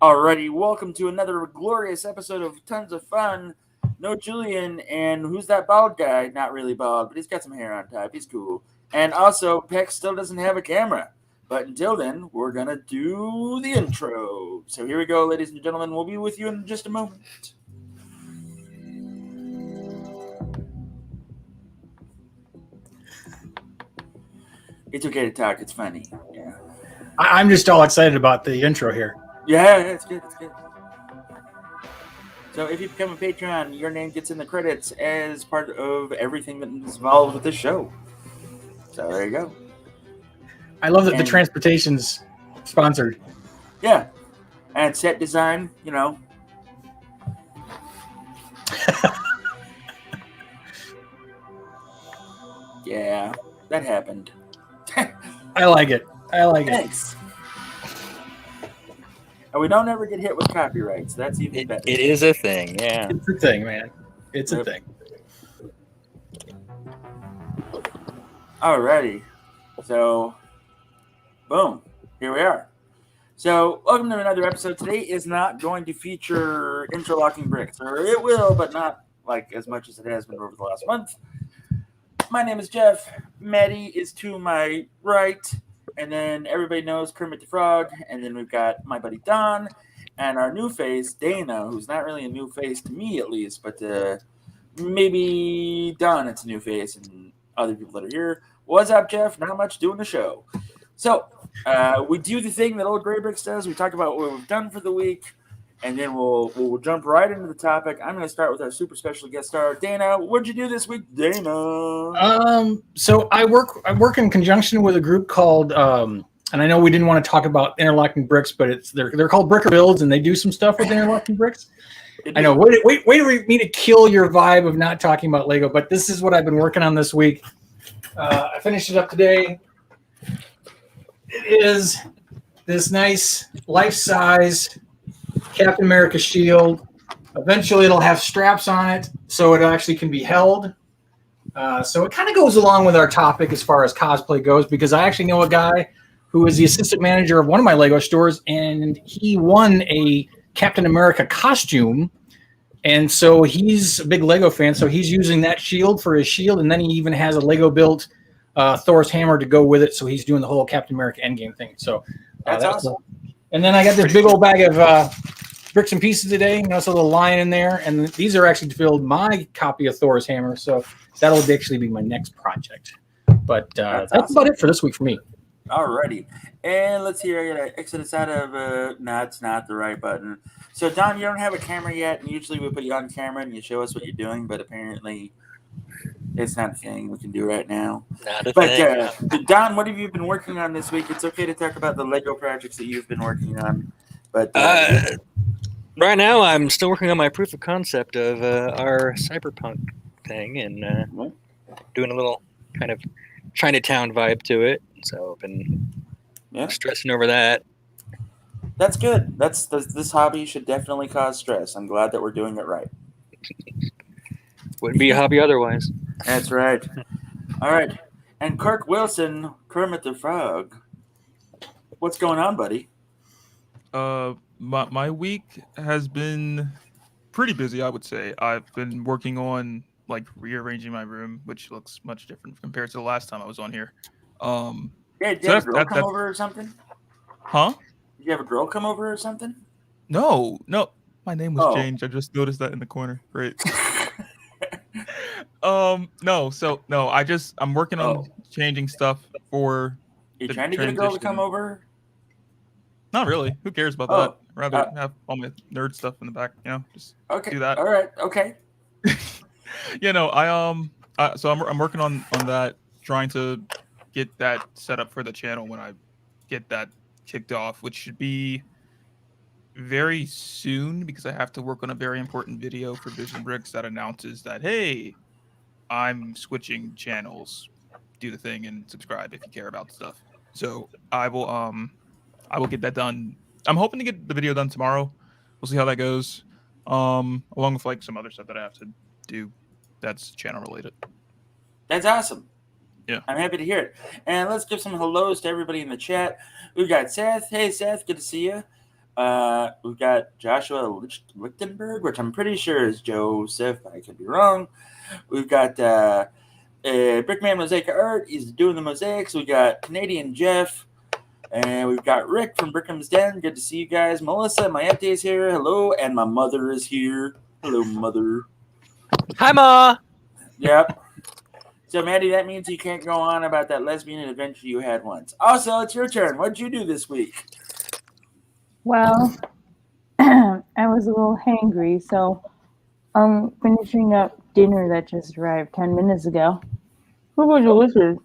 Alrighty, welcome to another glorious episode of Tons of Fun. No Julian, and who's that bald guy? Not really bald, but he's got some hair on top. He's cool. And also, Peck still doesn't have a camera. But until then, we're going to do the intro. So here we go, ladies and gentlemen. We'll be with you in just a moment. It's okay to talk. It's funny. Yeah. I'm just all excited about the intro here. Yeah, it's good. It's good. So if you become a Patreon, your name gets in the credits as part of everything that is involved with the show. So there you go. I love that the transportation's sponsored. Yeah. And set design, you know. Yeah, that happened. I like it. I like it. Thanks. And we don't ever get hit with copyrights. That's even better. It is a thing, yeah. It's a thing, man. It's a thing. Alrighty. So, boom. Here we are. So, welcome to another episode. Today is not going to feature interlocking bricks. Or it will, but not like as much as it has been over the last month. My name is Jeff. Maddie is to my right. And then everybody knows Kermit the Frog. And then we've got my buddy Don. And our new face, Dana, who's not really a new face to me at least. But maybe Don, it's a new face. And other people that are here. What's up, Jeff? Not much doing the show. So, we do the thing that Old Grey Bricks does. We talk about what we've done for the week. And then we'll jump right into the topic. I'm going to start with our super special guest star, Dana. What'd you do this week, Dana? So I work in conjunction with a group called, and I know we didn't want to talk about interlocking bricks, but they're called Bricker Builds, and they do some stuff with interlocking bricks. I know. Wait for me to kill your vibe of not talking about Lego, but this is what I've been working on this week. I finished it up today. It is this nice life-size Captain America shield. Eventually it'll have straps on it so it actually can be held. So it kind of goes along with our topic as far as cosplay goes, because I actually know a guy who is the assistant manager of one of my Lego stores, and he won a Captain America costume. And so he's a big Lego fan, so he's using that shield for his shield, and then he even has a Lego built Thor's hammer to go with it, so he's doing the whole Captain America Endgame thing. So that's awesome. Cool. And then I got this big old bag of bricks and pieces today. Notice a little line in there. And these are actually to build my copy of Thor's hammer. So that'll actually be my next project. But that's awesome. About it for this week for me. Alrighty. And let's see. I got to exit us out of... no, it's not the right button. So, Don, you don't have a camera yet. And usually we put you on camera and you show us what you're doing. But apparently it's not a thing we can do right now. Not a thing. But Don, what have you been working on this week? It's okay to talk about the Lego projects that you've been working on. But right now I'm still working on my proof of concept of our cyberpunk thing and doing a little kind of Chinatown vibe to it. So I've been stressing over that. That's good. This hobby should definitely cause stress. I'm glad that we're doing it right. Wouldn't be a hobby otherwise. That's right. All right. And Kirk Wilson, Kermit the Frog. What's going on, buddy? My week has been pretty busy, I would say. I've been working on like rearranging my room, which looks much different compared to the last time I was on here. Did you have a girl come over or something? Huh? Did you have a girl come over or something? No. My name was changed. I just noticed that in the corner. Great. No. I'm working on changing stuff for. You trying to get a girl to come over? Not really. Who cares about that? I'd rather have all my nerd stuff in the back. Just do that. All right. Okay. So I'm working on that, trying to get that set up for the channel when I get that kicked off, which should be very soon because I have to work on a very important video for Vision Bricks that announces that, hey, I'm switching channels. Do the thing and subscribe if you care about stuff. So I will get that done. I'm hoping to get the video done tomorrow. We'll see how that goes. Along with like some other stuff that I have to do that's channel related. That's awesome. Yeah. I'm happy to hear it. And let's give some hellos to everybody in the chat. We've got Seth. Hey, Seth. Good to see you. We've got Joshua Lichtenberg, which I'm pretty sure is Joseph. I could be wrong. We've got Brickman Mosaic Art. He's doing the mosaics. We got Canadian Jeff. And we've got Rick from Brickham's Den. Good to see you guys. Melissa, my auntie is here. Hello. And my mother is here. Hello, mother. Hi, Ma. Yep. So, Maddie, that means you can't go on about that lesbian adventure you had once. Also, it's your turn. What'd you do this week? Well, I was a little hangry, so I'm finishing up dinner that just arrived 10 minutes ago. It was delicious.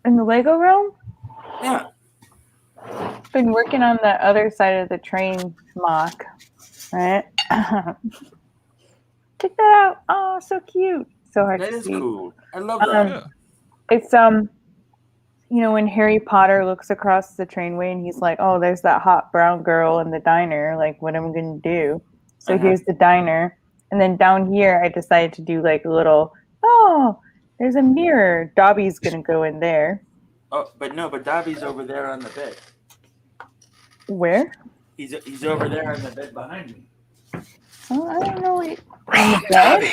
In the Lego realm, Yeah. been working on the other side of the train mock, right? Check that out. Oh, so cute. So hard That to is see. cool. I love that. Yeah. It's when Harry Potter looks across the trainway and he's like, "Oh, there's that hot brown girl in the diner. Like, what am I gonna do?" So here's the diner, and then down here, I decided to do like a little. Oh, there's a mirror. Dobby's gonna go in there. Oh, but Dobby's over there on the bed. Where? He's over there on the bed behind me. Oh, I don't know. Wait. On the bed?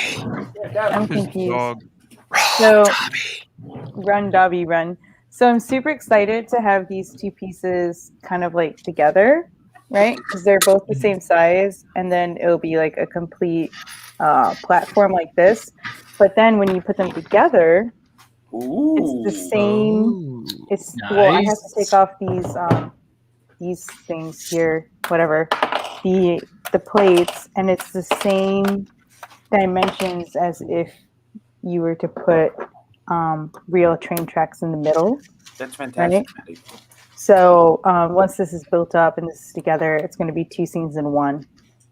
Yeah, I'm Dobby. His confused. dog. So, run, Dobby, run. So I'm super excited to have these two pieces kind of like together, right? Because they're both the same size, and then it'll be like a complete platform like this. But then when you put them together, Ooh. it's the same. Ooh, It's well, I have nice. to take off these things here, whatever, the plates, and it's the same dimensions as if you were to put real train tracks in the middle. That's fantastic. Maddie. So once this is built up and this is together, it's going to be two scenes in one.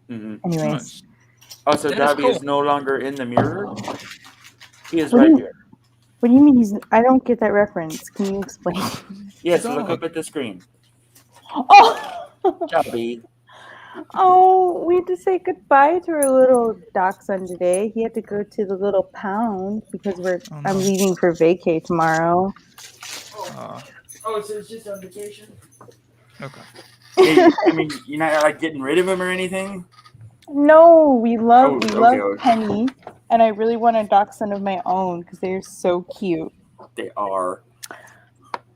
Mhm. Anyways, Nice. Also, That is Dobby cool. is no longer in the mirror. He is What right do you- here. what do you mean? I don't get that reference. Can you explain? Yes, Dog. look up at the screen. Oh, Dobby. oh, we had to say goodbye to our little dachshund today. He had to go to the little pound because Oh, no. I'm leaving for vacay tomorrow. Oh, so it's just on vacation? Okay. Hey, I mean, you're not like getting rid of him or anything? No, we love Okay. Penny, and I really want a dachshund of my own because they're so cute. They are.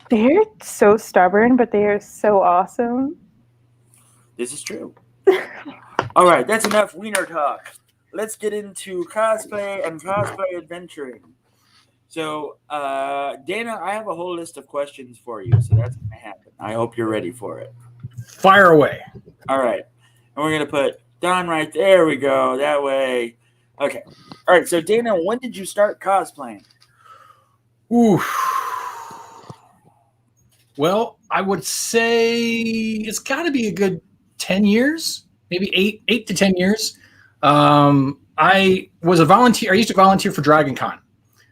They're so stubborn, but they are so awesome. This is true. All right, that's enough wiener talk. Let's get into cosplay and cosplay adventuring. So, Dana, I have a whole list of questions for you, so that's going to happen. I hope you're ready for it. Fire away. All right. And we're going to put Don right there. We go. That way. Okay. All right. So, Dana, when did you start cosplaying? Ooh. Well, I would say it's got to be a good 10 years, maybe eight to 10 years. I was a volunteer. I used to volunteer for DragonCon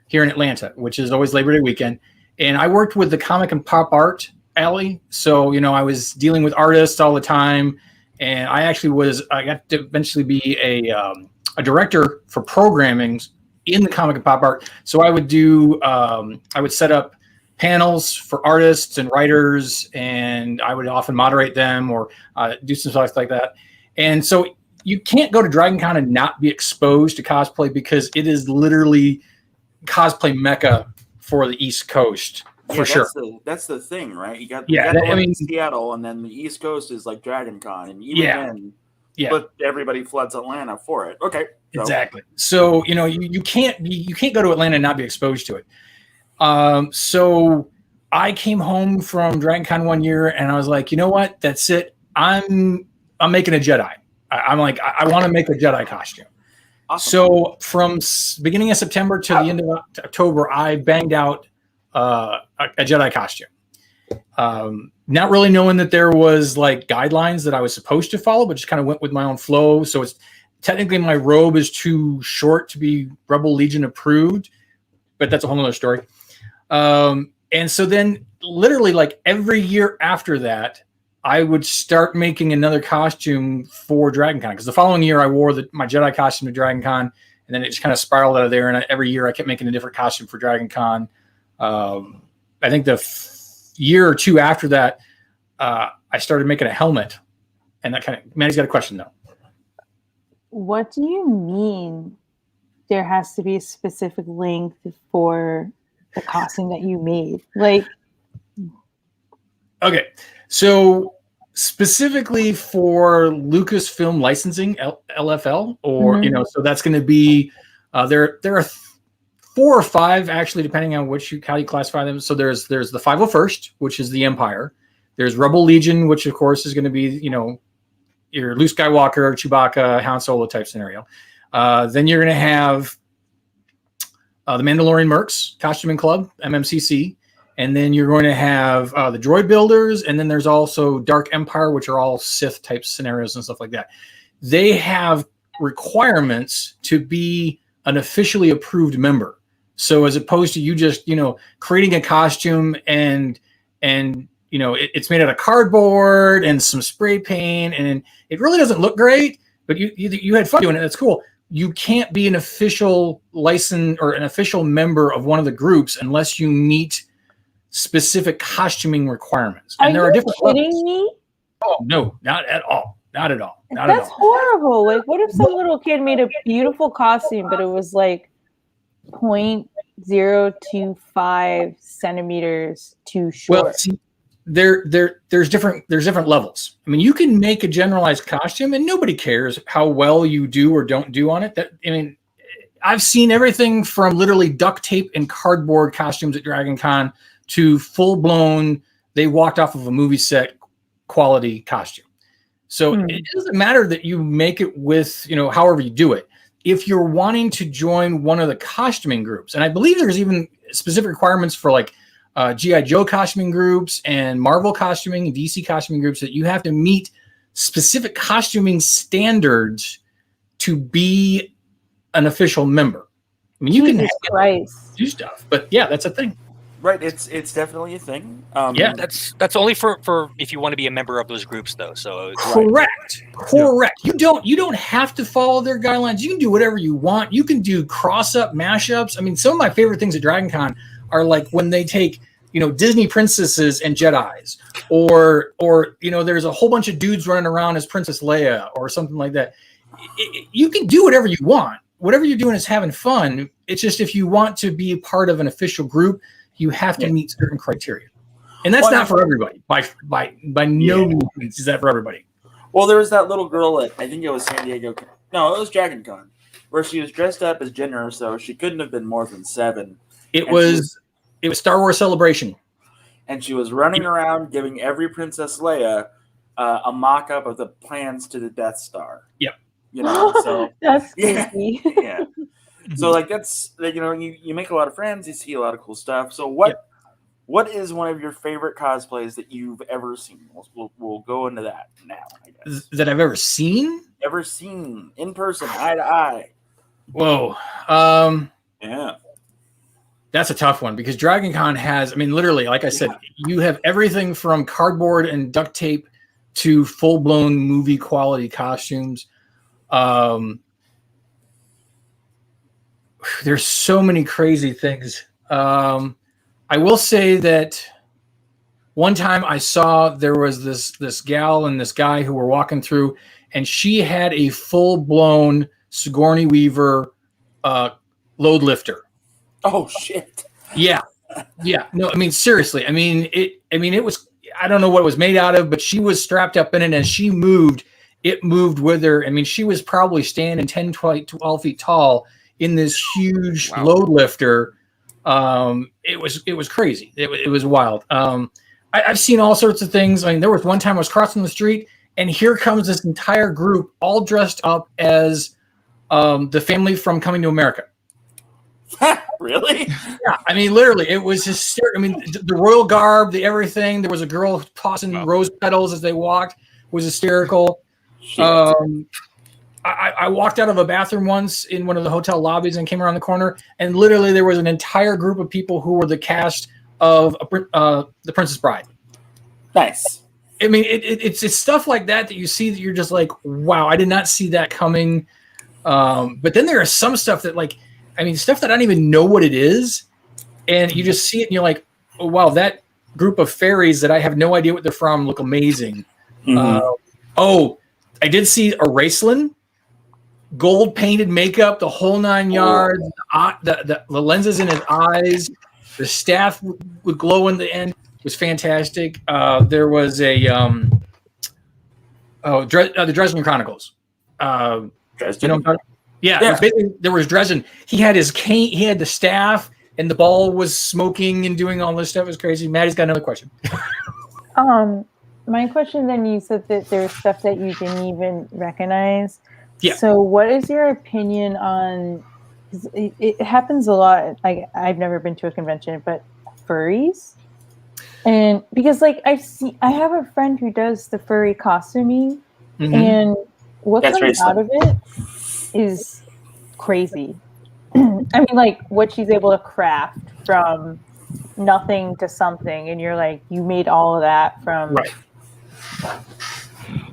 here in Atlanta, which is always Labor Day weekend. And I worked with the comic and pop art alley. So, I was dealing with artists all the time. And I got to eventually be a director for programming in the comic and pop art. So I would set up panels for artists and writers, and I would often moderate them or do some stuff like that. And so you can't go to DragonCon and not be exposed to cosplay because it is literally cosplay mecca for the East Coast, for sure. That's the thing, right? You got Seattle, and then the East Coast is like DragonCon, and even then, but everybody floods Atlanta for it. Okay, so. Exactly. So you can't go to Atlanta and not be exposed to it. So I came home from DragonCon one year, and I was like, you know what? That's it. I'm making a Jedi. I'm like, I want to make a Jedi costume. Awesome. So from beginning of September to the end of October, I banged out a Jedi costume. Not really knowing that there was like guidelines that I was supposed to follow, but just kind of went with my own flow. So it's technically my robe is too short to be Rebel Legion approved, but that's a whole nother story. And so then literally like every year after that, I would start making another costume for DragonCon, because the following year I wore my Jedi costume to DragonCon, and then it just kind of spiraled out of there. And every year I kept making a different costume for DragonCon. I think the year or two after that, I started making a helmet, and that kind of. Manny's got a question though. What do you mean? There has to be a specific length for the costume that you made, like. Okay, so specifically for Lucasfilm licensing, LFL, or so that's going to be there. There are 4 or 5 actually, depending on how you classify them. So there's the 501st, which is the Empire. There's Rebel Legion, which of course is going to be your Luke Skywalker, Chewbacca, Han Solo type scenario. Then you're going to have the Mandalorian Mercs, Costuming Club, MMCC. And then you're going to have the Droid Builders. And then there's also Dark Empire, which are all Sith type scenarios and stuff like that. They have requirements to be an officially approved member. So as opposed to you just, creating a costume and it's made out of cardboard and some spray paint, and it really doesn't look great, but you had fun doing it. That's cool. You can't be an official license or an official member of one of the groups unless you meet specific costuming requirements. And there are different levels. Me? Oh no, not at all. Not at all. Not That's at all. horrible. Like, what if some little kid made a beautiful costume, but it was like 0.025 centimeters too short? Well, see, there's different levels. I mean, you can make a generalized costume and nobody cares how well you do or don't do on it. I've seen everything from literally duct tape and cardboard costumes at DragonCon to full-blown, they walked off of a movie set quality costume. So it doesn't matter that you make it with, however you do it. If you're wanting to join one of the costuming groups, and I believe there's even specific requirements for like G.I. Joe costuming groups and Marvel costuming and DC costuming groups, that you have to meet specific costuming standards to be an official member. I mean, you can do stuff, but yeah, that's a thing. Right, it's definitely a thing. Yeah, that's only for if you want to be a member of those groups, though. So correct. You don't have to follow their guidelines. You can do whatever you want. You can do cross-up mashups. I mean, some of my favorite things at DragonCon are like when they take Disney princesses and Jedis, or there's a whole bunch of dudes running around as Princess Leia or something like that. You can do whatever you want. Whatever you're doing is having fun. It's just if you want to be part of an official group, you have to meet certain criteria, and that's not for everybody. By no means is that for everybody. Well, there was that little girl at, I think it was San Diego. No, it was DragonCon, where she was dressed up as Jenner, so she couldn't have been more than 7. It was Star Wars Celebration, and she was running around giving every Princess Leia a mock-up of the plans to the Death Star. Yep. So that's creepy. Yeah. So that's you make a lot of friends, you see a lot of cool stuff. So what is one of your favorite cosplays that you've ever seen? We'll go into that now, I guess. That I've ever seen? Ever seen in person, eye to eye. Whoa. Yeah. That's a tough one because DragonCon has, literally, like I said, you have everything from cardboard and duct tape to full-blown movie quality costumes. There's so many crazy things. I will say that one time I saw there was this gal and this guy who were walking through, and she had a full-blown Sigourney Weaver load lifter. Oh shit! Yeah. No, seriously. It was. I don't know what it was made out of, but she was strapped up in it, and as she moved, it moved with her. She was probably standing 10, 12 feet tall in this huge load lifter. It was crazy. It was wild. I've seen all sorts of things. There was one time I was crossing the street, and here comes this entire group all dressed up as the family from Coming to America. Really? Yeah. Literally, it was hysterical. The royal garb, the everything. There was a girl tossing rose petals as they walked. It was hysterical. I walked out of a bathroom once in one of the hotel lobbies and came around the corner, and literally there was an entire group of people who were the cast of The Princess Bride. Nice. It's stuff like that you see that you're just like, wow, I did not see that coming. But then there is some stuff that stuff that I don't even know what it is, and you just see it and you're like, oh wow, that group of fairies that I have no idea what they're from look amazing. I did see a Raceland, gold painted makeup, the whole 9 yards, the lenses in his eyes, the staff would glow in the end. It was fantastic. There was a the Dresden Chronicles. Dresden? Yeah. There was Dresden. He had his cane, he had the staff, and the ball was smoking and doing all this stuff. It was crazy. Maddie's got another question. My question then, you said that there's stuff that you didn't even recognize. Yeah. So what is your opinion on, it happens a lot, like I've never been to a convention, but furries? And because like I have a friend who does the furry costuming, and what comes out of it is crazy. I mean, like what she's able to craft from nothing to something, and you're like, you made all of that from right.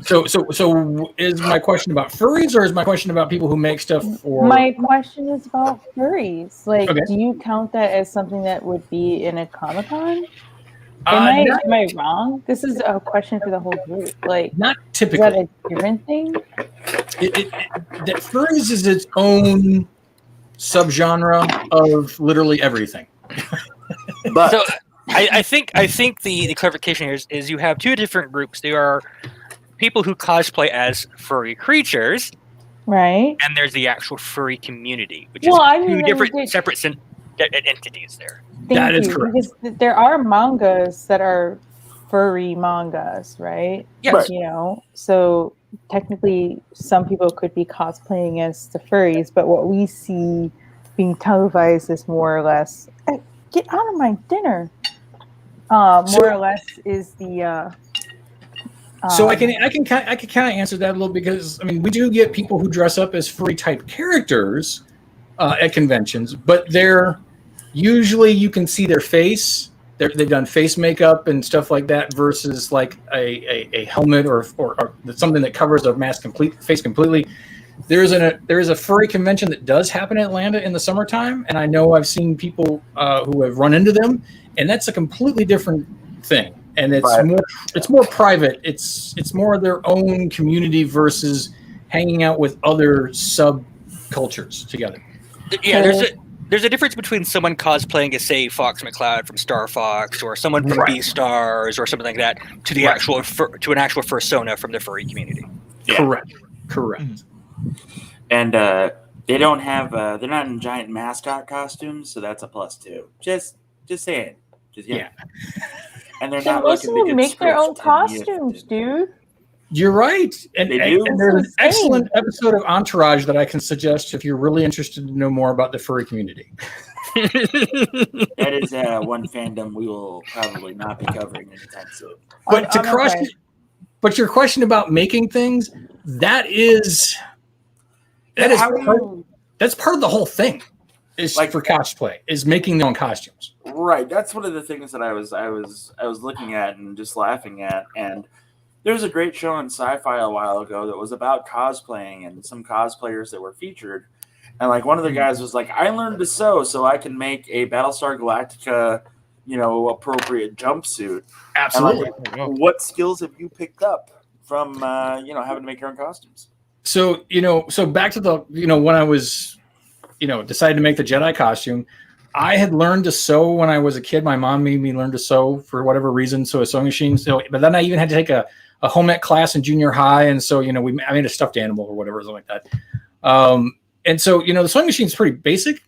So is my question about furries, or is my question about people who make stuff for? My question is about furries. Like, do you count that as something that would be in a Comic-Con? Am I wrong? This is a question for the whole group. Like, not typically. Is that a different thing? That furries is its own subgenre of literally everything. But so I think the clarification here is you have two different groups. There are people who cosplay as furry creatures, right? And there's the actual furry community, which is two different separate entities there. That is correct. Because there are mangas that are furry mangas, right? Yes. You know, so technically some people could be cosplaying as the furries, but what we see being televised is more or less, hey, get out of my dinner. More or less is the so I can kind of answer that a little, because I mean we do get people who dress up as furry type characters at conventions, but they're usually you can see their face. They've done face makeup and stuff like that, versus like a helmet or something that covers their face completely. There is a furry convention that does happen in Atlanta in the summertime, and I know I've seen people who have run into them, and that's a completely different thing. And it's more private. It's more their own community versus hanging out with other subcultures together. Yeah, there's a difference between someone cosplaying as, say, Fox McCloud from Star Fox, or someone from Beastars, or something like that, to the actual to an actual fursona from the furry community. Yeah. Correct. And they don't have they're not in giant mascot costumes, so that's a plus too. Just saying. Yeah. And they're not looking to make their own costumes, dude. You're right. And there's an excellent episode of Entourage that I can suggest if you're really interested to know more about the furry community. That is one fandom we will probably not be covering anytime soon. But your question about making things, that's part of the whole thing. Is like for cosplay, is making their own costumes. Right. That's one of the things that I was looking at and just laughing at. And there was a great show on Sci-Fi a while ago that was about cosplaying and some cosplayers that were featured. And like one of the guys was like, I learned to sew so I can make a Battlestar Galactica, appropriate jumpsuit. Absolutely. Like, what skills have you picked up from having to make your own costumes? So back to the when I was decided to make the Jedi costume, I had learned to sew when I was a kid. My mom made me learn to sew for whatever reason. So a sewing machine. But then I even had to take a home ec class in junior high. And so, I made a stuffed animal or whatever, something like that. And so, the sewing machine is pretty basic.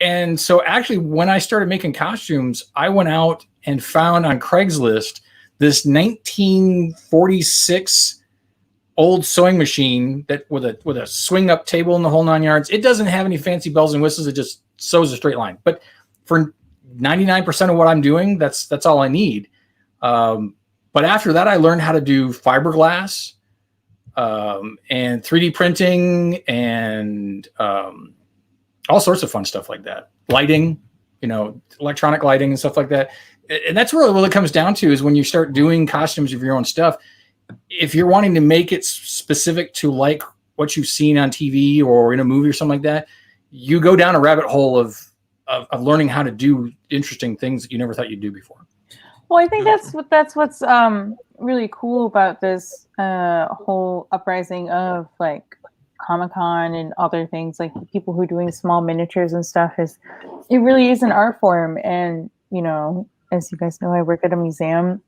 And so actually when I started making costumes, I went out and found on Craigslist this 1946 old sewing machine that with a swing up table in the whole 9 yards. It doesn't have any fancy bells and whistles. It just sews a straight line. But for 99% of what I'm doing, that's all I need. But after that, I learned how to do fiberglass and 3D printing and all sorts of fun stuff like that. Lighting, electronic lighting and stuff like that. And that's really what it comes down to, is when you start doing costumes of your own stuff. If you're wanting to make it specific to like what you've seen on TV or in a movie or something like that, you go down a rabbit hole of learning how to do interesting things that you never thought you'd do before. Well, I think that's what's really cool about this whole uprising of like Comic-Con and other things, like people who are doing small miniatures and stuff, is it really is an art form. And you know, as you guys know, I work at a museum,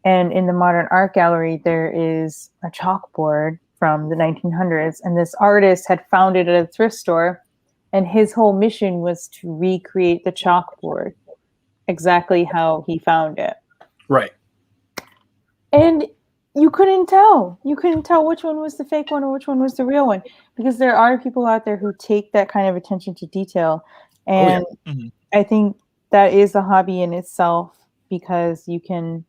and in the modern art gallery there is a chalkboard from the 1900s, and this artist had found it at a thrift store, and his whole mission was to recreate the chalkboard exactly how he found it. Right. And you couldn't tell. You couldn't tell which one was the fake one or which one was the real one, because there are people out there who take that kind of attention to detail. And I think that is a hobby in itself, because you can,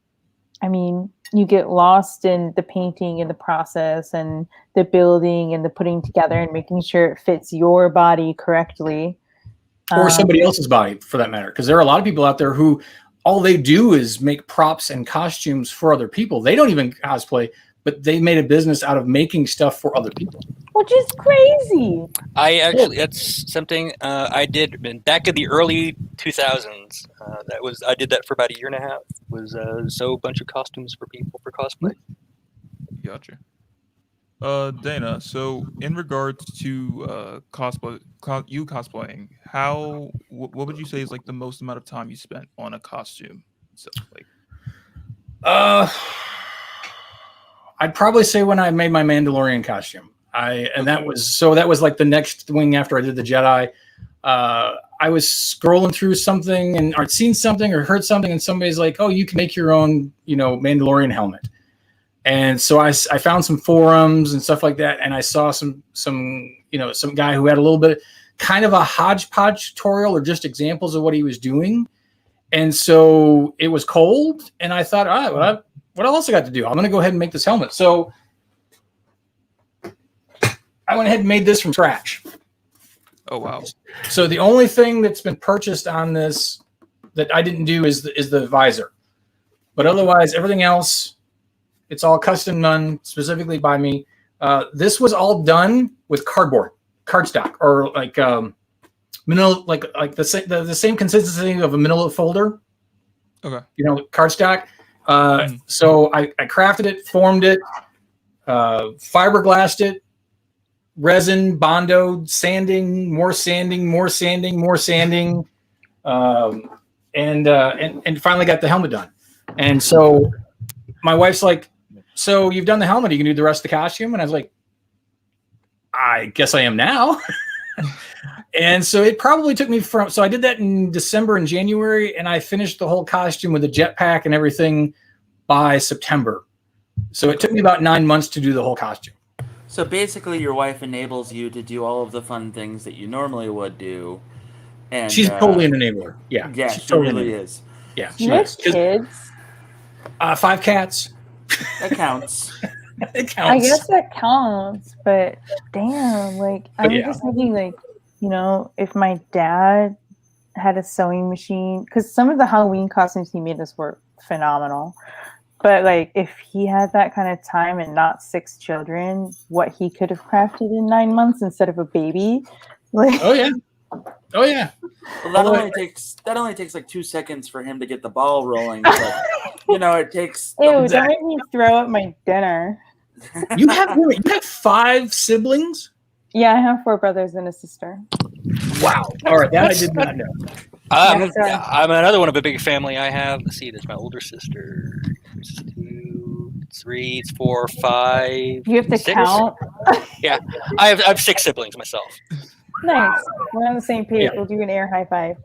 I mean, you get lost in the painting and the process and the building and the putting together and making sure it fits your body correctly. Or somebody else's body, for that matter. Because there are a lot of people out there who all they do is make props and costumes for other people. They don't even cosplay, but they made a business out of making stuff for other people. Which is crazy. That's something I did back in the early 2000s. I did that for about a year and a half. Was sew a bunch of costumes for people for cosplay. Gotcha. Dana, so in regards to you cosplaying, what would you say is like the most amount of time you spent on a costume? So like, I'd probably say when I made my Mandalorian costume. That was like the next thing after I did the Jedi. I was scrolling through something and I'd seen something or heard something, and somebody's like, "Oh, you can make your own, Mandalorian helmet." And so I found some forums and stuff like that, and I saw some guy who had a little bit kind of a hodgepodge tutorial or just examples of what he was doing. And so it was cold, and I thought, all right, what else I got to do? I'm going to go ahead and make this helmet. So I went ahead and made this from scratch. Oh wow! So the only thing that's been purchased on this that I didn't do is the visor, but otherwise everything else, it's all custom done specifically by me. This was all done with cardstock, or like manila, like the same consistency of a manila folder. Okay. Cardstock. So I crafted it, formed it, fiberglassed it, resin, bondoed, sanding, more sanding, and finally got the helmet done. And so my wife's like, "So you've done the helmet, you can do the rest of the costume?" And I was like, "I guess I am now." And so it probably took me so I did that in December and January, and I finished the whole costume with a jetpack and everything by September. So it took me about 9 months to do the whole costume. So basically, your wife enables you to do all of the fun things that you normally would do. And she's totally an enabler. Yeah. Yeah, she totally really is. Yeah. You have kids? 5 cats. That counts. It counts. I guess that counts, but damn, I'm just thinking, if my dad had a sewing machine, because some of the Halloween costumes he made us were phenomenal, but if he had that kind of time and not 6 children, what he could have crafted in 9 months instead of a baby. Oh yeah. Well, that only takes like 2 seconds for him to get the ball rolling. But, it takes. Ew! Don't make me throw up my dinner. You have 5 siblings? Yeah, I have 4 brothers and a sister. Wow! All right, that I did not know. I'm another one of a big family. I have. Let's see. There's my older sister. 2, 3, 4, 5. You have to 6. count. Yeah, I have 6 siblings myself. Nice. We're on the same page. Yeah. We'll do an air high five.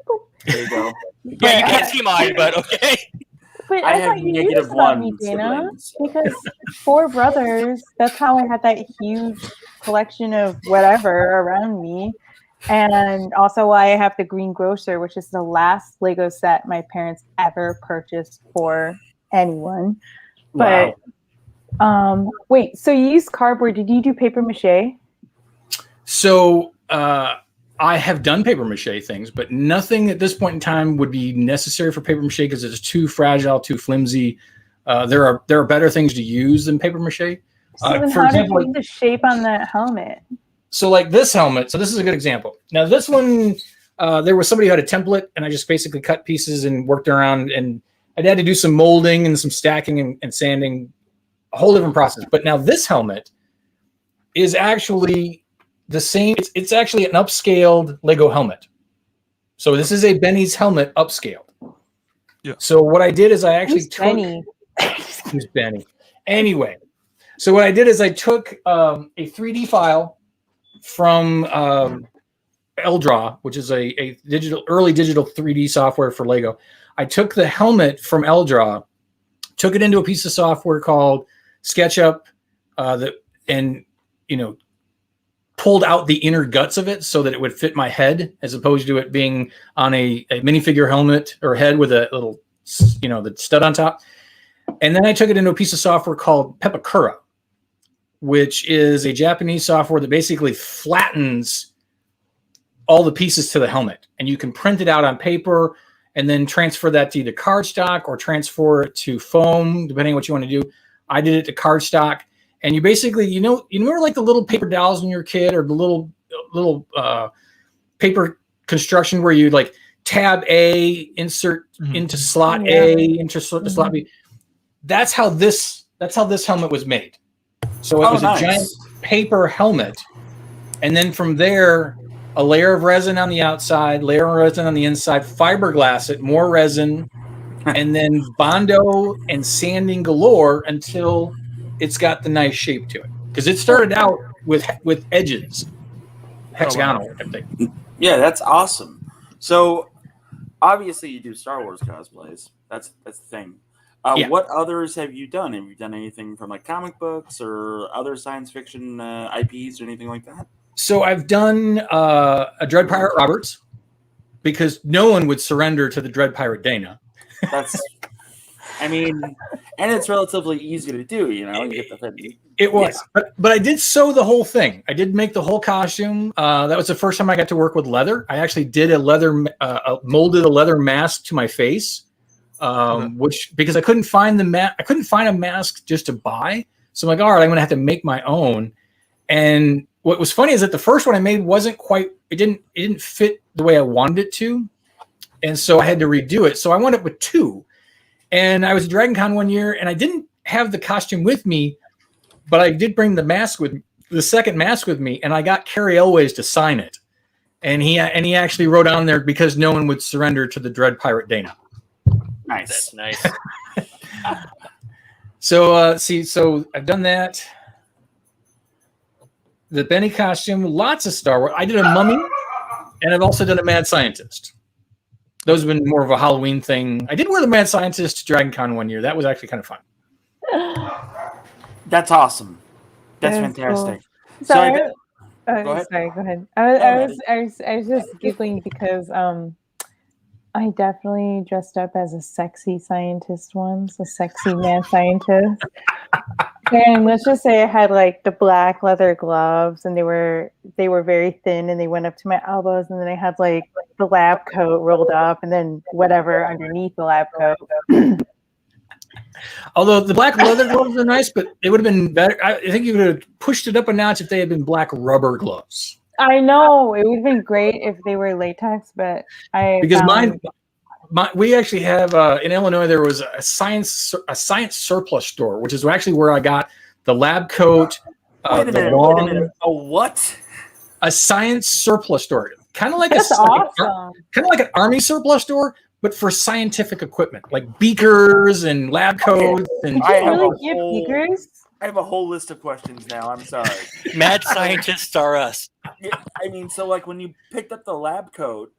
There you go. Yeah, you can't see mine, but okay. But I I have thought you knew negative this about 1 me, Dana, siblings. because 4 brothers. That's how I had that huge collection of whatever around me, and also why I have the Green Grocer, which is the last Lego set my parents ever purchased for anyone. Wow. But wait, so you used cardboard? Did you do paper mache? So I have done paper mache things, but nothing at this point in time would be necessary for paper mache because it's too fragile, too flimsy. There are better things to use than paper mache. So then how did you do the shape on that helmet? So like this helmet, so this is a good example. Now this one, there was somebody who had a template, and I just basically cut pieces and worked around and I'd had to do some molding and some stacking and sanding, a whole different process. But now this helmet is actually the same. It's actually an upscaled Lego helmet. So this is a Benny's helmet upscaled. Yeah. So what I did is I actually took Benny. Who's Benny? Anyway, so what I did is I took a 3D file from L-Draw, which is a early digital 3D software for Lego. I took the helmet from L-Draw, took it into a piece of software called SketchUp, and pulled out the inner guts of it so that it would fit my head, as opposed to it being on a minifigure helmet or head with a little, the stud on top. And then I took it into a piece of software called Pepakura, which is a Japanese software that basically flattens all the pieces to the helmet. And you can print it out on paper and then transfer that to either cardstock or transfer it to foam, depending on what you want to do. I did it to cardstock. And you basically, you remember like the little paper dolls when you were a kid, or the little paper construction where you like tab A, insert into slot A, into slot B. That's how this helmet was made. So it was a giant paper helmet, and then from there, a layer of resin on the outside, layer of resin on the inside, fiberglass it, more resin, and then Bondo and sanding galore until it's got the nice shape to it. Because it started out with edges, hexagonal, I think. Yeah, that's awesome. So obviously you do Star Wars cosplays. That's the thing. Yeah. What others have you done? Have you done anything from like comic books or other science fiction IPs or anything like that? So I've done a Dread Pirate Roberts, because no one would surrender to the Dread Pirate Dana. That's, and it's relatively easy to do. You get the thing. It was, but I did sew the whole thing. I did make the whole costume. That was the first time I got to work with leather. I actually did molded a leather mask to my face, which, because I couldn't find I couldn't find a mask just to buy. So I'm like, all right, I'm going to have to make my own. And what was funny is that the first one I made wasn't quite, it didn't fit the way I wanted it to. And so I had to redo it. So I wound up with two. And I was at DragonCon one year, and I didn't have the costume with me, but I did bring the second mask with me, and I got Carrie Elways to sign it. And he actually wrote on there, because no one would surrender to the Dread Pirate Dana. Nice. That's nice. So I've done that. The Benny costume, lots of Star Wars. I did a mummy, and I've also done a mad scientist. Those have been more of a Halloween thing. I did wear the mad scientist to DragonCon one year. That was actually kind of fun. That's awesome. That's fantastic. Cool. So Sorry, go ahead. Sorry, go ahead. I was just giggling because I definitely dressed up as a sexy scientist once, a sexy mad scientist. And let's just say I had like the black leather gloves, and they were very thin, and they went up to my elbows, and then I had like the lab coat rolled up, and then whatever underneath the lab coat. Although the black leather gloves are nice, but it would have been better. I think you would have pushed it up a notch if they had been black rubber gloves. I know it would have been great if they were latex, but we actually have in Illinois, there was a science surplus store, which is actually where I got the lab coat. Wait a minute. A what? A science surplus store, kind of like awesome. Kind of like an army surplus store, but for scientific equipment, like beakers and lab coats. And Did you really give beakers? I have a whole list of questions now. I'm sorry. Mad scientists are us. Yeah, so like when you picked up the lab coat,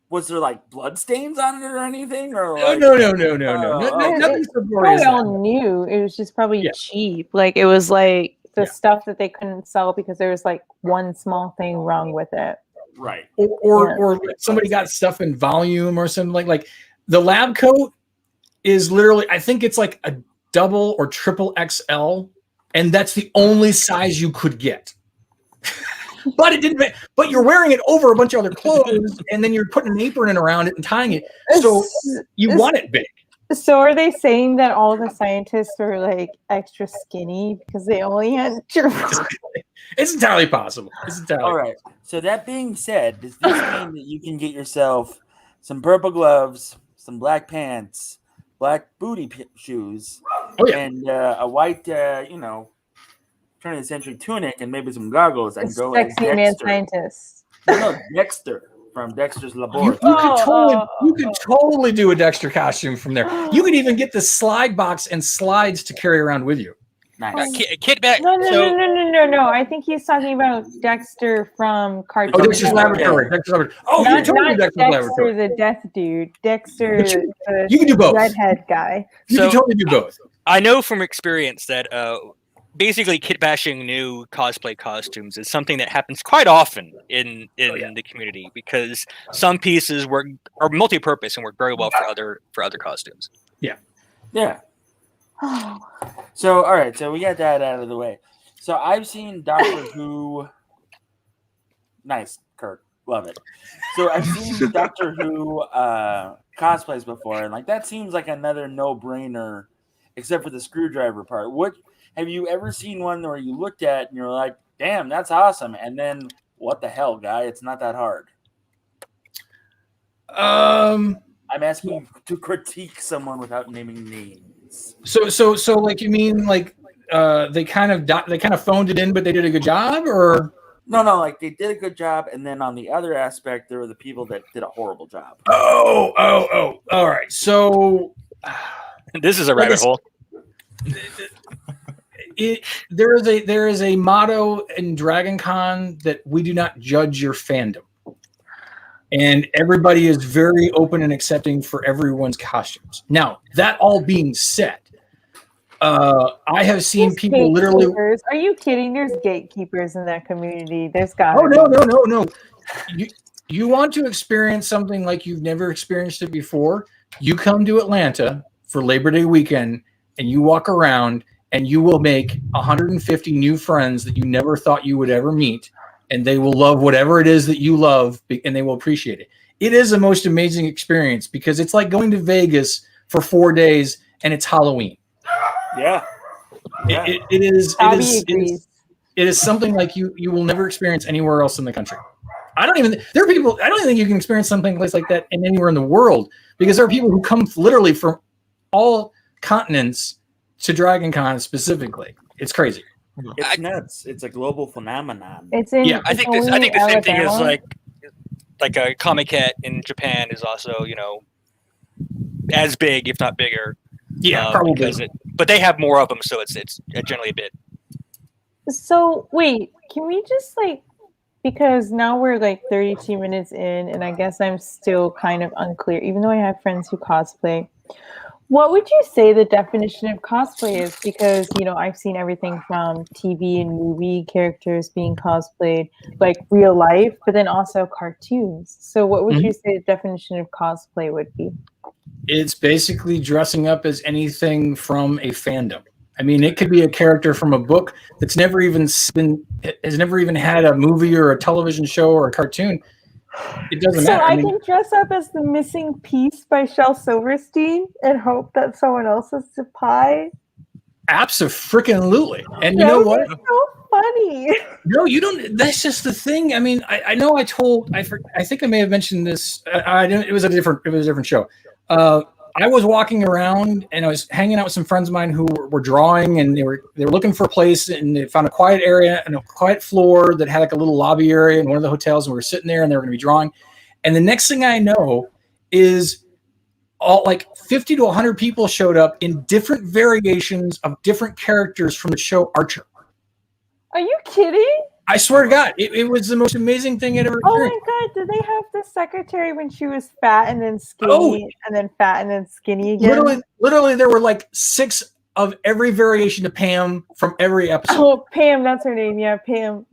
was there like blood stains on it or anything? Or like, no. Nothing so gory as Probably that. all new. It was just probably cheap. Like it was like the stuff that they couldn't sell because there was like one small thing wrong with it. Right. Or somebody got stuff in volume or something like the lab coat is literally, I think it's like a double or triple XL, and that's the only size you could get. But it didn't. But you're wearing it over a bunch of other clothes, and then you're putting an apron around it and tying it. So you want it big. So are they saying that all the scientists are like extra skinny because they only had triple? It's entirely possible. All right. So that being said, does this mean that you can get yourself some purple gloves, some black pants, black booty shoes, and a white, turn of the century tunic, and maybe some goggles. I can go as Sexy man Dexter. scientist. No, Dexter from Dexter's You Laboratory. could totally do a Dexter costume from there. You could even get the slide box and slides to carry around with you. Nice. Kit back. No. I think he's talking about Dexter from cartoon. Oh, Dexter's Laboratory. Dexter's Laboratory. Oh, you totally do Dexter's Laboratory. the death dude. Dexter, the you can do both. redhead guy. You can totally do both. I know from experience that basically kit bashing new cosplay costumes is something that happens quite often in the community, because some pieces are multi-purpose and work very well for other costumes. Yeah. So, all right. So we got that out of the way. So I've seen Doctor Who. Nice, Kurt. Love it. So I've seen Doctor Who cosplays before, and like that seems like another no-brainer, except for the screwdriver part. What have you ever seen one where you looked at and you're like, "Damn, that's awesome," and then what the hell, guy? It's not that hard. I'm asking you to critique someone without naming names. So like you mean like they kind of phoned it in, but they did a good job, or no, like they did a good job, and then on the other aspect, there were the people that did a horrible job. Oh, all right. So this is a rabbit hole. There is a motto in DragonCon that we do not judge your fandom. And everybody is very open and accepting for everyone's costumes. Now, that all being said, I have seen people literally. Are you kidding? There's gatekeepers in that community. There's got. Oh no! You want to experience something like you've never experienced it before? You come to Atlanta for Labor Day weekend, and you walk around, and you will make 150 new friends that you never thought you would ever meet. And they will love whatever it is that you love, and they will appreciate it. It is the most amazing experience because it's like going to Vegas for 4 days and it's Halloween. Yeah. It is something like you will never experience anywhere else in the country. I don't even think you can experience something like that anywhere in the world, because there are people who come literally from all continents to DragonCon specifically. It's crazy. It's nuts. It's a global phenomenon. I think the same thing is like a Comic-Con in Japan is also, as big, if not bigger. Yeah, probably. But they have more of them, so it's generally a bit. So wait, can we just because now we're 32 minutes in, and I guess I'm still kind of unclear, even though I have friends who cosplay. What would you say the definition of cosplay is? Because, I've seen everything from TV and movie characters being cosplayed, like real life, but then also cartoons. So what would you say the definition of cosplay would be? It's basically dressing up as anything from a fandom. I mean, it could be a character from a book that's has never even had a movie or a television show or a cartoon. It doesn't matter. So I can dress up as the missing piece by Shel Silverstein and hope that someone else is the pie. Absolutely. And you know what? So funny. No, you don't. That's just the thing. I mean, I know I think I may have mentioned this. It was a different show. I was walking around and I was hanging out with some friends of mine who were drawing, and they were looking for a place, and they found a quiet area and a quiet floor that had a little lobby area in one of the hotels, and we were sitting there and they were going to be drawing. And the next thing I know is all 50 to 100 people showed up in different variations of different characters from the show Archer. Are you kidding? I swear to God, it was the most amazing thing I'd ever experienced. Oh my God, did they have the secretary when she was fat and then skinny and then fat and then skinny again? Literally, there were 6 of every variation of Pam from every episode. Oh, Pam, that's her name. Yeah, Pam.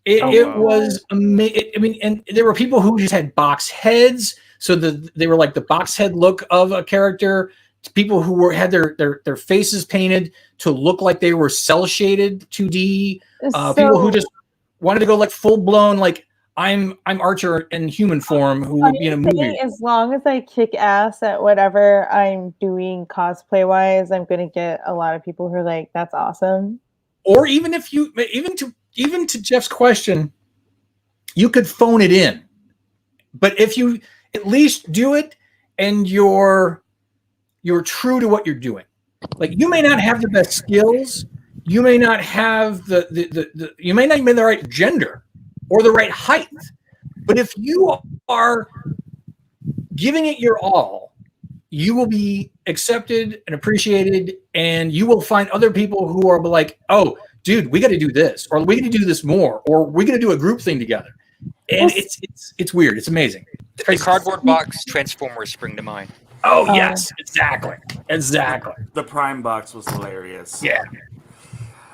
It was amazing. I mean, and there were people who just had box heads, so they were the box head look of a character. People who had their faces painted to look like they were cell shaded 2D. People who just wanted to go full blown I'm Archer in human form who would be in a movie. As long as I kick ass at whatever I'm doing cosplay wise, I'm gonna get a lot of people who are that's awesome. Or even if you even to Jeff's question, you could phone it in. But if you at least do it and you're true to what you're doing. Like, you may not have the best skills, you may not have you may not even be the right gender or the right height, but if you are giving it your all, you will be accepted and appreciated, and you will find other people who are like, oh, dude, we got to do this, or we got to do this more, or we got to do a group thing together. And it's weird. It's amazing. The cardboard box Transformers spring to mind. Oh, yes, exactly. The Prime box was hilarious. Yeah.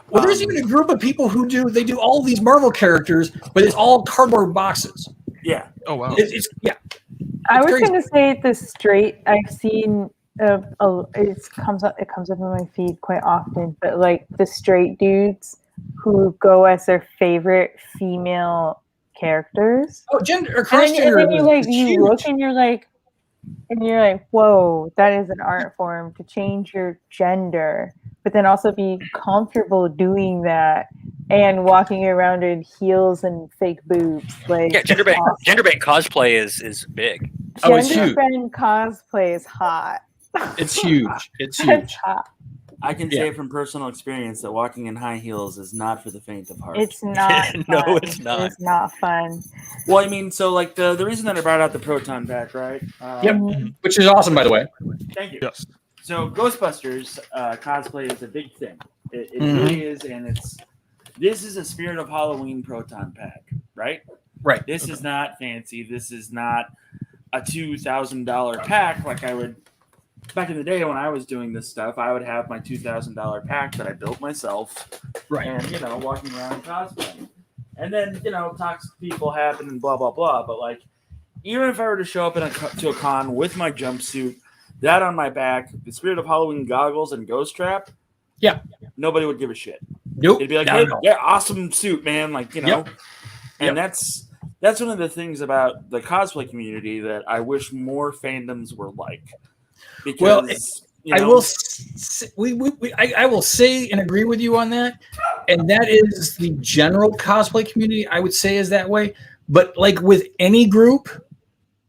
Well, there's even a group of people who do all these Marvel characters, but it's all cardboard boxes. Yeah. Oh wow. I was crazy. going to say the straight. I've seen it comes up in my feed quite often, but like the straight dudes who go as their favorite female characters. Oh, gender or And cross-gender. then you is huge. look and you're like, whoa, that is an art form to change your gender, but then also be comfortable doing that and walking around in heels and fake boobs. Like, Yeah, gender bent cosplay is big. Oh, it's gender huge. bend cosplay is hot. It's huge. It's It's huge. hot. I can say from personal experience that walking in high heels is not for the faint of heart. It's not. No, fun. it's not. It's not fun. Well, I mean, so like the reason that I brought out the proton pack, right? Yep. Which is awesome, by the way. Thank you. Yes. So Ghostbusters cosplay is a big thing. It Mhm. really is, and this is a Spirit of Halloween proton pack, right? Right. This is not fancy. This is not a $2,000 pack like I would back in the day when I was doing this stuff. I would have my $2,000 pack that I built myself, Right. and walking around cosplaying, and then toxic people happen and blah blah blah. But like, even if I were to show up to a con with my jumpsuit, that on my back, the Spirit of Halloween goggles and ghost trap, Yeah. nobody would give a shit. Nope. It'd be like, Not hey, at all. yeah, awesome suit, man. Like, Yep. and that's one of the things about the cosplay community that I wish more fandoms were like. Because, Well, I will say and agree with you on that, and that is the general cosplay community. I would say is that way, but like with any group,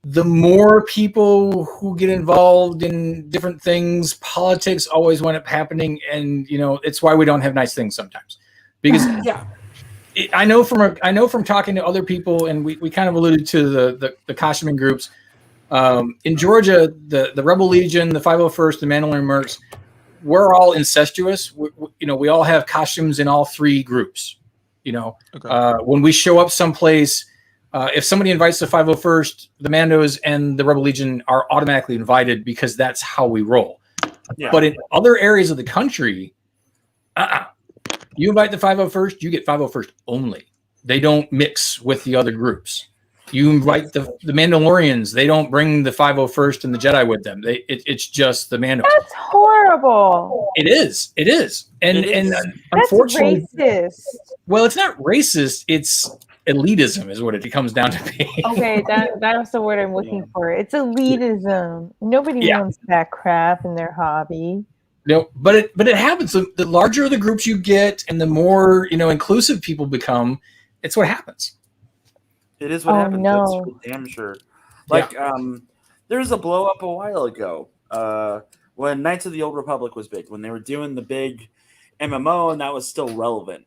the more people who get involved in different things, politics always wind up happening, and it's why we don't have nice things sometimes. Because I know from talking to other people, and we kind of alluded to the costuming groups. In Georgia, the Rebel Legion, the 501st, the Mandalorian Mercs, we're all incestuous. We all have costumes in all three groups. Okay. When we show up someplace, if somebody invites the 501st, the Mandos and the Rebel Legion are automatically invited because that's how we roll. Yeah. But in other areas of the country, you invite the 501st, you get 501st only. They don't mix with the other groups. You invite the Mandalorians, they don't bring the 501st and the Jedi with them. It's just the Mandos. That's horrible. It is. And That's unfortunately, racist. well, it's not racist. It's elitism is what it comes down to be. Okay, that's the word I'm looking for. It's elitism. Nobody wants that crap in their hobby. No, but it happens. The larger the groups you get and the more, inclusive people become, it's what happens. It is what happens. no. That's for damn sure. Like, there was a blow up a while ago when Knights of the Old Republic was big, when they were doing the big MMO, and that was still relevant.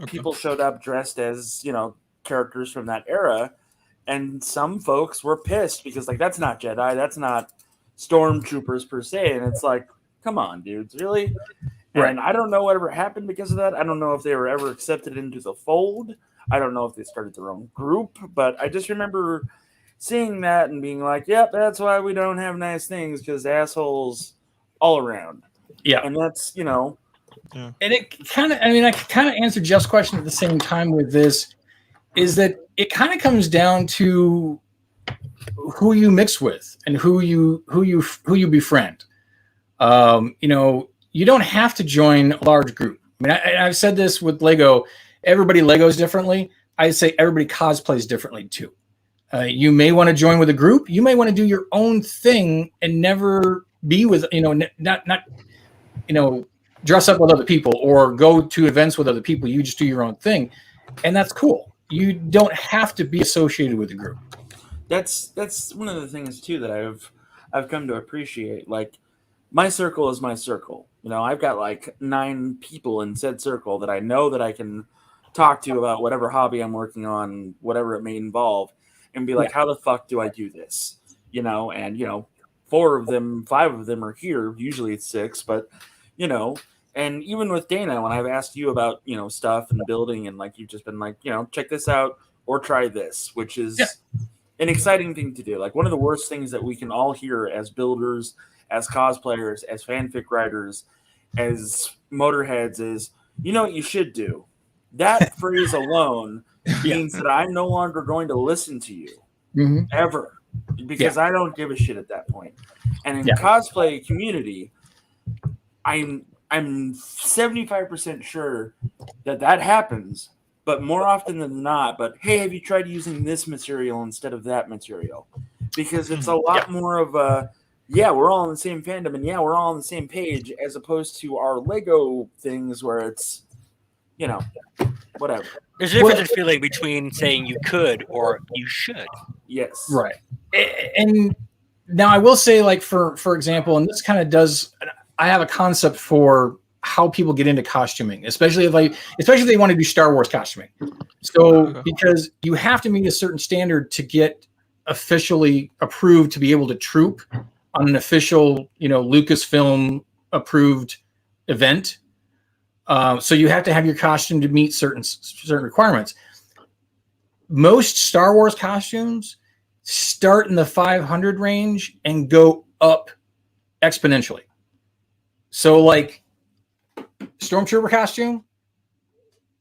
People showed up dressed as, characters from that era, and some folks were pissed because, like, that's not Jedi, that's not stormtroopers per se, and it's like, come on, dudes, really? Right. And I don't know whatever happened because of that. I don't know if they were ever accepted into the fold. I don't know if they started their own group, but I just remember seeing that and being like, yep, that's why we don't have nice things, because assholes all around. Yeah. And that's, And it kind of, I kind of answered Jeff's question at the same time with this, is that it kind of comes down to who you mix with and who you befriend. You don't have to join a large group. I've said this with Lego. Everybody Legos differently. I say everybody cosplays differently too. You may want to join with a group. You may want to do your own thing and never be with, not dress up with other people or go to events with other people. You just do your own thing, and that's cool. You don't have to be associated with a group. That's one of the things too that I've come to appreciate. Like, my circle is my circle. You know, I've got like 9 people in said circle that I know that I can talk to about whatever hobby I'm working on, whatever it may involve, and be like, how the fuck do I do this? You know, and 4 of them, 5 of them are here. Usually it's 6, but and even with Dana, when I've asked you about stuff and building, and like you've just been like, check this out or try this, which is an exciting thing to do. Like, one of the worst things that we can all hear as builders, as cosplayers, as fanfic writers, as motorheads is, what you should do. That phrase alone means that I'm no longer going to listen to you ever, because I don't give a shit at that point. And in cosplay community, I'm 75% sure that happens, but more often than not. But hey, have you tried using this material instead of that material? Because it's a lot more of a we're all in the same fandom, and we're all on the same page, as opposed to our Lego things where it's whatever. There's a difference in feeling between saying you could or you should. Yes. Right. And now I will say, like, for example, and this kind of does, I have a concept for how people get into costuming, especially if they want to do Star Wars costuming. So because you have to meet a certain standard to get officially approved to be able to troop on an official, Lucasfilm approved event. So you have to have your costume to meet certain requirements. Most Star Wars costumes start in the 500 range and go up exponentially. So, like, Stormtrooper costume,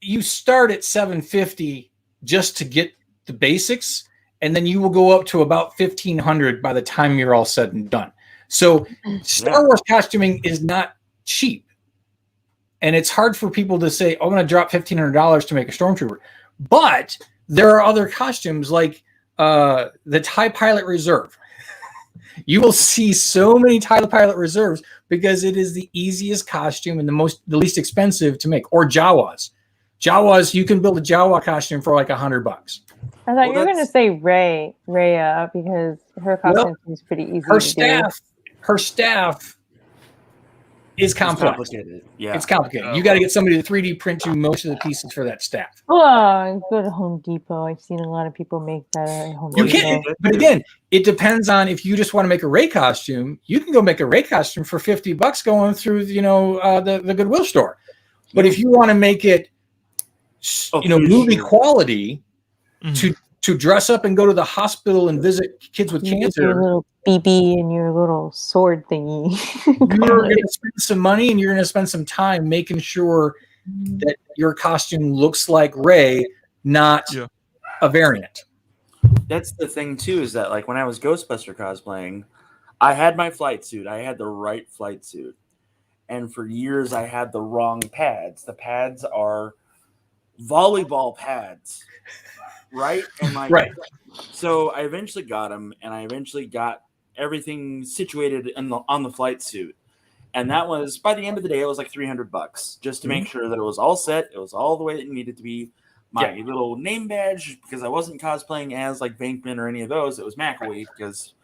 you start at 750 just to get the basics, and then you will go up to about 1500 by the time you're all said and done. So Star Wars costuming is not cheap. And it's hard for people to say, I'm going to drop $1,500 to make a Stormtrooper. But there are other costumes like the TIE Pilot Reserve. You will see so many TIE Pilot Reserves because it is the easiest costume and the least expensive to make. Or Jawas. Jawas, you can build a Jawa costume for like $100. I thought you were going to say Rhea, because her costume seems pretty easy to do. Her staff is complex. Complicated. Yeah. It's complicated. You got to get somebody to 3D print you most of the pieces for that staff. Oh, go to Home Depot. I've seen a lot of people make that at Home Depot. You can, but again, it depends on if you just want to make a Rey costume. You can go make a Rey costume for $50 going through, the Goodwill store. But if you want to make it, movie quality to dress up and go to the hospital and visit kids with cancer, your little BB and your little sword thingy. You're going to spend some money and you're going to spend some time making sure that your costume looks like Rey, not a variant. That's the thing too, is that like when I was Ghostbuster cosplaying, I had my flight suit. I had the right flight suit. And for years I had the wrong pads. The pads are volleyball pads. Right? And like, so I eventually got them, and I eventually got everything situated on the flight suit. And that was, by the end of the day, it was like $300 just to make sure that it was all set. It was all the way that it needed to be. My little name badge, because I wasn't cosplaying as like Bankman or any of those. It was McAwee because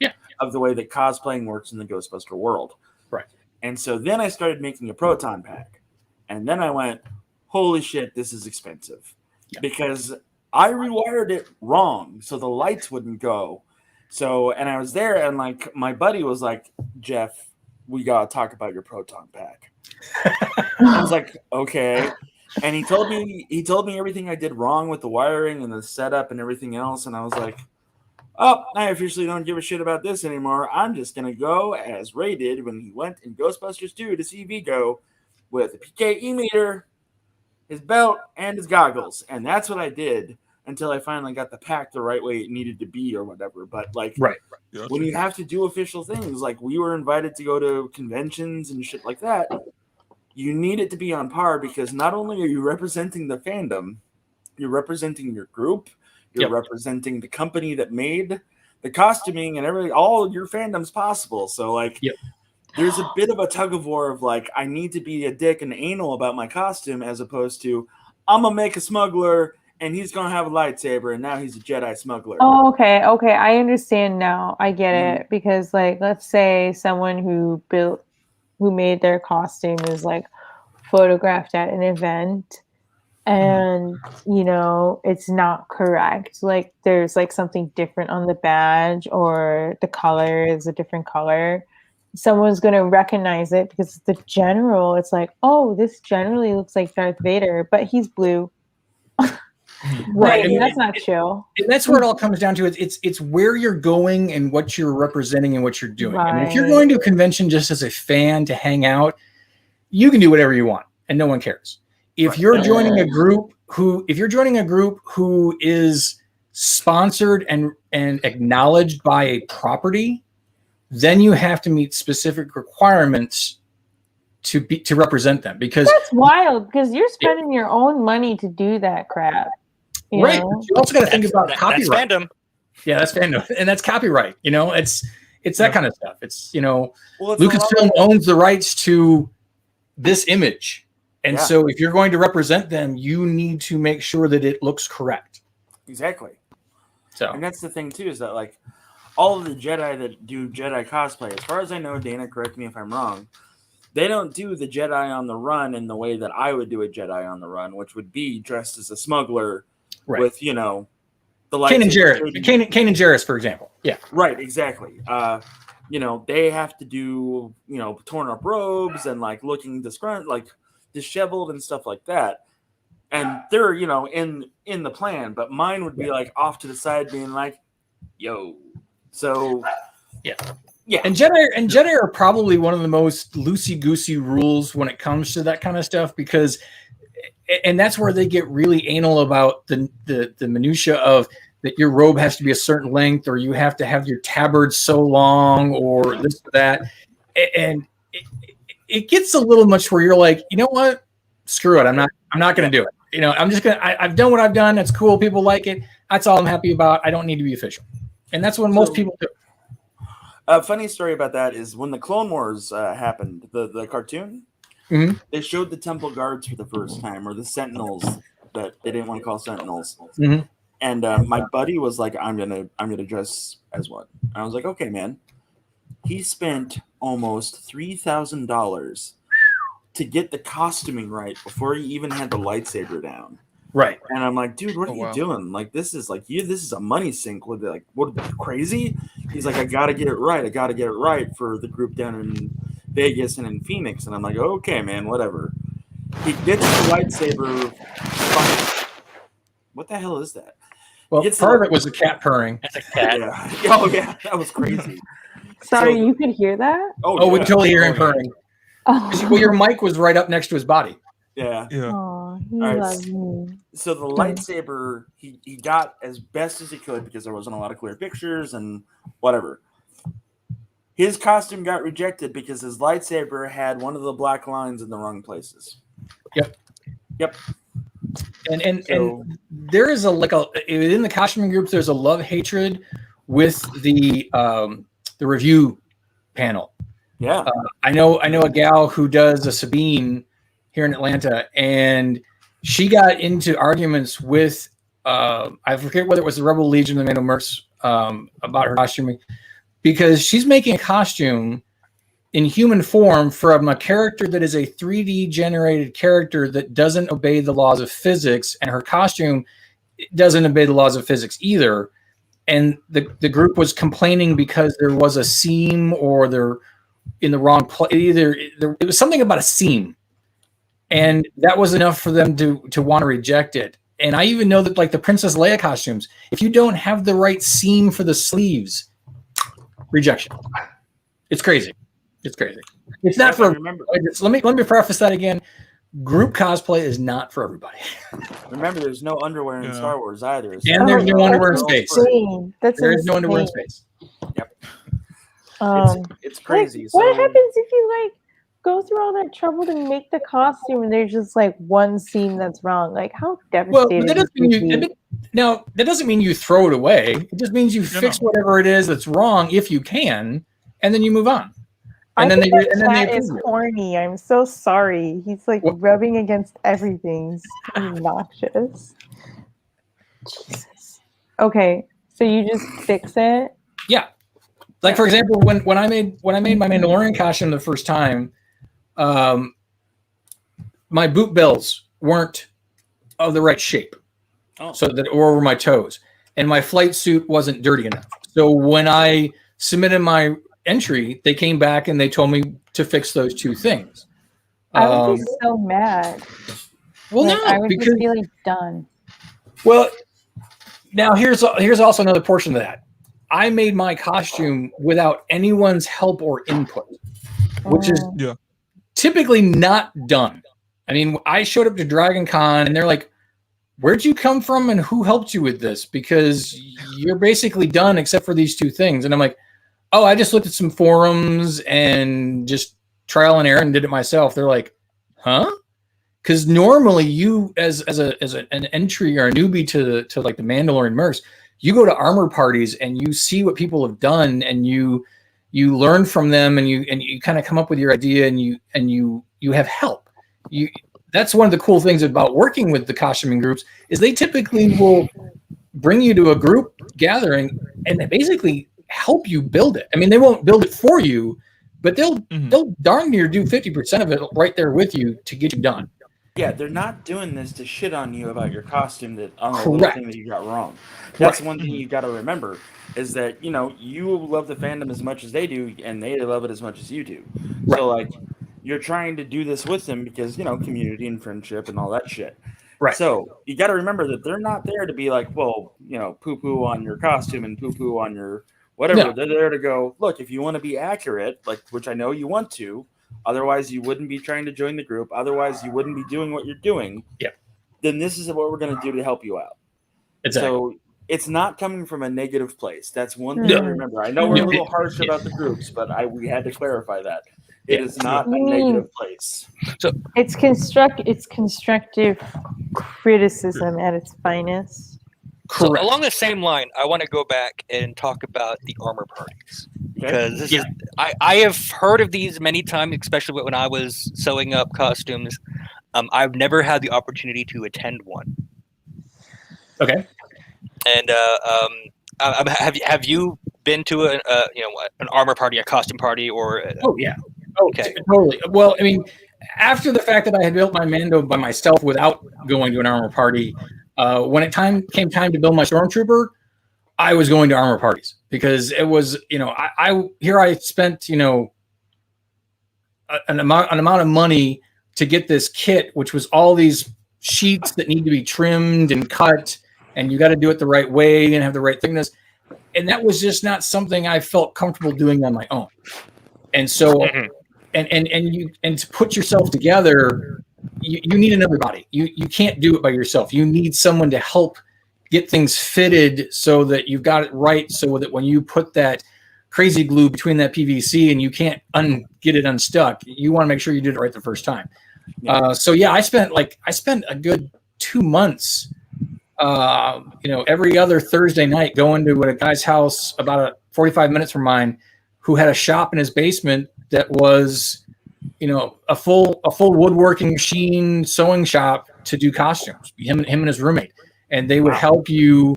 of the way that cosplaying works in the Ghostbuster world. Right. And so then I started making a proton pack. And then I went, holy shit, this is expensive. Because I rewired it wrong, so the lights wouldn't go. So, and I was there, and like my buddy was like, Jeff, we gotta talk about your proton pack. I was like, okay. And he told me everything I did wrong with the wiring and the setup and everything else. And I was like, oh, I officially don't give a shit about this anymore. I'm just gonna go as Ray did when he went in Ghostbusters 2 to see Vigo with a PKE meter, his belt, and his goggles. And that's what I did until I finally got the pack the right way it needed to be or whatever. But like, when you have to do official things, like we were invited to go to conventions and shit like that, you need it to be on par, because not only are you representing the fandom, you're representing your group, you're representing the company that made the costuming and everything, all your fandoms possible. So like, there's a bit of a tug of war of like, I need to be a dick and anal about my costume, as opposed to I'm gonna make a smuggler and he's gonna have a lightsaber, and now he's a Jedi smuggler. Oh, okay. I understand now. I get Mhm. it because, like, let's say someone who made their costume is like photographed at an event, and it's not correct. Like, there's like something different on the badge, or the color is a different color. Someone's gonna recognize it because the general. It's like, oh, this generally looks like Darth Vader, but he's blue. Right. Like, that's not chill. And that's where it all comes down to. It's where you're going and what you're representing and what you're doing. I mean, if you're Right. going to a convention just as a fan to hang out, you can do whatever you want and no one cares. If Right. you're joining a group who is sponsored and acknowledged by a property, then you have to meet specific requirements to represent them, because That's wild because you're spending your own money to do that crap. You right. know? But you also got to think about That's copyright. fandom. Yeah, that's fandom, and that's copyright. It's that kind of stuff. It's Well, it's Lucasfilm owns the rights to this image, and Yeah. so if you're going to represent them, you need to make sure that it looks correct. exactly. So And that's the thing too, is that like all of the Jedi that do Jedi cosplay, as far as I know, Dana, correct me if I'm wrong, they don't do the Jedi on the run in the way that I would do a Jedi on the run, which would be dressed as a smuggler right, with the Kanan lightsaber. Jarrus, Kanan Jarrus, for example. Yeah, Right, exactly. They have to do torn up robes and like looking disheveled and stuff like that. And they're in the plan, but mine would be like off to the side, being like, "Yo." So yeah. Yeah. And Jedi are probably one of the most loosey-goosey rules when it comes to that kind of stuff, because, and that's where they get really anal about the minutia of that your robe has to be a certain length, or you have to have your tabard so long, or this or that, and it gets a little much where you're like, you know what, screw it, I'm not going to do it. I'm just gonna. I've done what I've done. That's cool. People like it. That's all I'm happy about. I don't need to be official, and that's what most people do. A funny story about that is when the Clone Wars happened, the cartoon, Mhm. they showed the Temple Guards for the first time, or the Sentinels that they didn't want to call Sentinels. Mhm. And my buddy was like, "I'm gonna dress as one." And I was like, "Okay, man." He spent almost $3,000 to get the costuming right before he even had the lightsaber down. Right. And I'm like, dude, what are Oh, you wow. doing? Like, this is a money sink. What, crazy? He's like, I gotta get it right. I gotta get it right for the group down in Vegas and in Phoenix. And I'm like, okay, man, whatever. He gets the lightsaber. What the hell is that? Well, It's part of like- it was the cat purring. That's a cat. Yeah. Oh yeah, that was crazy. Sorry, So- you could hear that? Oh, we yeah. totally hear him Oh, yeah. purring. Oh, Well, your mic was right up next to his body. Yeah. Yeah. Aw, he All right. loves me. So the lightsaber he got as best as he could because there wasn't a lot of clear pictures and whatever. His costume got rejected because his lightsaber had one of the black lines in the wrong places. Yep. And So there is within the costuming groups, there's a love-hatred with the review panel. yeah. I know a gal who does a Sabine here in Atlanta, and she got into arguments with I forget whether it was the Rebel Legion or the Mando Mercs about her costuming, because she's making a costume in human form from a character that is a 3D generated character that doesn't obey the laws of physics, and her costume doesn't obey the laws of physics either. And the group was complaining because there was a seam, or they're in the wrong place. It was something about a seam, and that was enough for them to want to reject it. And I even know that, like, the Princess Leia costumes, if you don't have the right seam for the sleeves, rejection. It's crazy. It's crazy. It's not for. remember. Let me preface that again. Group cosplay is not for everybody. Remember, there's no underwear in Yeah. Star Wars either. And there's no underwear in that's space. insane. That's There is no underwear in insane. space. It's crazy. What So- happens if you go through all that trouble to make the costume and there's just one scene that's wrong? Like, how Well, devastating? that doesn't mean that doesn't mean you throw it away. It just means you fix whatever it is that's wrong if you can, and then you move on. And then they is approve it. corny. I'm so sorry. He's What? rubbing against everything. It's obnoxious. Jesus. Okay, so you just fix it? Yeah. Like for example, when I made my Mandalorian costume the first time, my boot bells weren't of the right shape, so that were over my toes, and my flight suit wasn't dirty enough. So when I submitted my entry, they came back and they told me to fix those two things. I would be so mad. Well, like, no, I would because just be like done. well, now here's also another portion of that. I made my costume without anyone's help or input, which is typically not done. I mean, I showed up to DragonCon and they're like, "Where'd you come from and who helped you with this? Because you're basically done except for these two things." And I'm like, "Oh, I just looked at some forums and just trial and error and did it myself." They're like, "Huh?" Because normally you, as an entry or a newbie to like the Mandalorian Mercs, you go to armor parties and you see what people have done and you learn from them and you kind of come up with your idea and you have help. That's one of the cool things about working with the costuming groups is they typically will bring you to a group gathering and they basically help you build it. I mean, they won't build it for you, but they'll darn near do 50% of it right there with you to get you done. Yeah, they're not doing this to shit on you about your costume on the little thing that you got wrong. That's one thing you got to remember is that, you love the fandom as much as they do, and they love it as much as you do. Right. So, like, you're trying to do this with them because, community and friendship and all that shit. Right. So, you got to remember that they're not there to be like, well, poo-poo on your costume and poo-poo on your whatever. No. They're there to go, look, if you want to be accurate, like, which I know you want to, otherwise, you wouldn't be trying to join the group. Otherwise, you wouldn't be doing what you're doing. Yeah. Then this is what we're going to do to help you out. Exactly. So it's not coming from a negative place. That's one thing to remember. I know we're a little harsh about the groups, but we had to clarify that. It is not a negative place. So it's constructive criticism at its finest. So along the same line, I want to go back and talk about the armor parties. Because this is, I have heard of these many times, especially when I was sewing up costumes. I've never had the opportunity to attend one. Okay. And have you been to an armor party, a costume party, or? Oh yeah. Oh, okay. Totally. Well, I mean, after the fact that I had built my Mando by myself without going to an armor party, when it came time to build my Stormtrooper, I was going to armor parties because it was, I spent, an amount of money to get this kit, which was all these sheets that need to be trimmed and cut, and you got to do it the right way and have the right thickness. And that was just not something I felt comfortable doing on my own. And so, and to put yourself together, you need another body. You can't do it by yourself. You need someone to help get things fitted so that you've got it right, so that when you put that crazy glue between that PVC and you can't get it unstuck, you want to make sure you did it right the first time. Yeah. So yeah, I spent a good 2 months, every other Thursday night going to a guy's house about 45 minutes from mine who had a shop in his basement that was, a full woodworking machine sewing shop to do costumes. Him and his roommate. And they would help you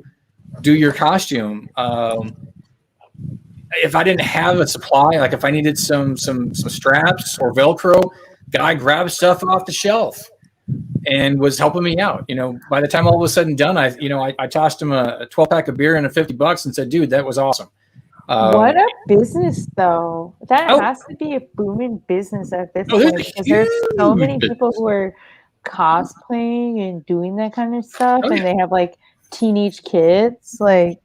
do your costume. If I didn't have a supply, like if I needed some straps or Velcro, guy grabbed stuff off the shelf and was helping me out. By the time all was said and done, I tossed him a 12-pack of beer and $50 and said, "Dude, that was awesome." What a business, though! That has to be a booming business at this point because there's so many people who are cosplaying and doing that kind of stuff, and they have like teenage kids. Like,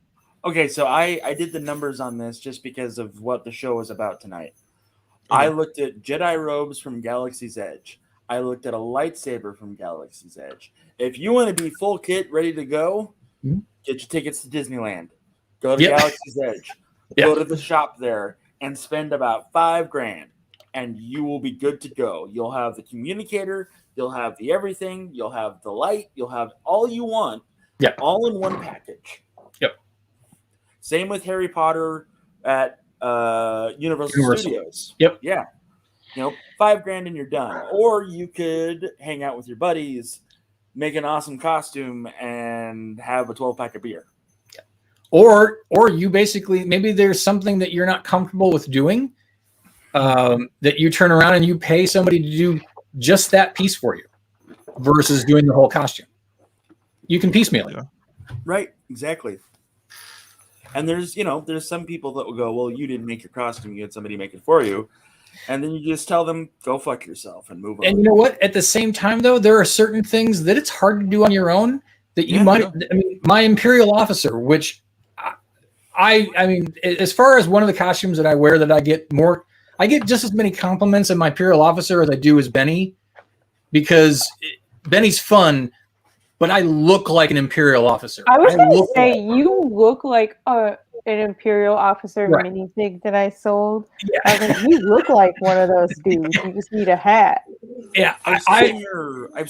okay, so I did the numbers on this just because of what the show was about tonight. I looked at Jedi robes from Galaxy's Edge. I looked at a lightsaber from Galaxy's Edge. If you want to be full kit, ready to go, get your tickets to Disneyland. Go to Galaxy's Edge. Go to the shop there and spend about $5,000, and you will be good to go. You'll have the communicator. You'll have the everything. You'll have the light. You'll have all you want. All in one package. Yep. Same with Harry Potter at Universal Studios. Yep. Yeah. $5,000 and you're done. Or you could hang out with your buddies, make an awesome costume and have a 12-pack of beer. Or you basically, maybe there's something that you're not comfortable with doing, that you turn around and you pay somebody to do just that piece for you versus doing the whole costume. You can piecemeal it. Yeah. Right, exactly. And there's some people that will go, well, you didn't make your costume, you had somebody make it for you. And then you just tell them, go fuck yourself and move on. And you know what? At the same time, though, there are certain things that it's hard to do on your own that you might. Yeah. I mean, my Imperial Officer, which I mean, as far as one of the costumes that I wear that I get just as many compliments of my Imperial Officer as I do as Benny, because Benny's fun, but I look like an Imperial Officer. I was going to say, you look like an Imperial Officer right. minifig that I sold. Yeah. I was like, you look like one of those dudes. You just need a hat. Yeah, I've